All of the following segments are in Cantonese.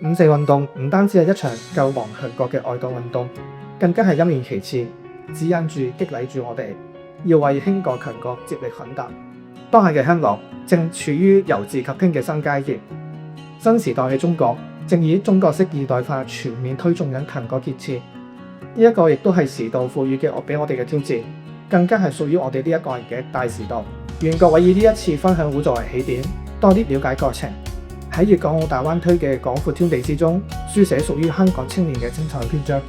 五四運動唔單止係一場救亡強國嘅愛國運動，更加係一面旗幟，指引住激勵住我哋要為興國強國接力奮鬥。當下嘅香港正處於由治及興嘅新階段，新時代嘅中國正以中國式現代化全面推進緊強國建設。呢一個亦都係時代賦予嘅俾我哋嘅挑戰，更加係屬於我哋呢一個人嘅大時代。願各位以呢一次分享會作為起點，多啲了解國情，喺粵港澳大灣區嘅廣闊天地之中，書寫屬於香港青年嘅精彩篇章。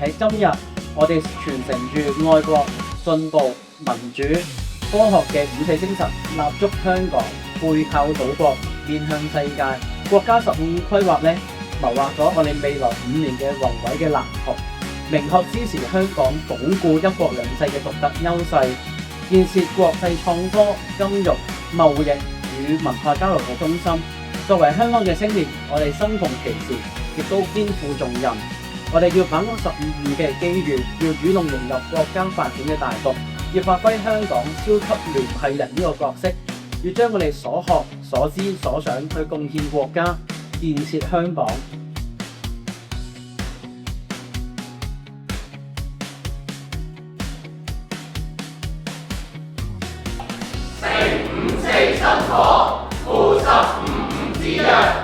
喺今日，我哋傳承住愛國、進步、民主、科學嘅五四精神，立足香港，背靠祖國，面向世界。國家15規劃咧，謀劃咗我哋未來5年嘅宏偉嘅藍圖，明確支持香港鞏固一國兩制嘅獨特優勢，建設國際創科、金融、貿易與文化交流嘅中心。作為香港嘅青年，我哋身逢其時，亦都肩負重任。我哋要把握15嘅機遇，要主動融入國家發展嘅大局，要發揮香港超級聯繫人呢個角色，要將我哋所學、所知、所想去貢獻國家，建設香港。5、4、7、火，負15、5之1。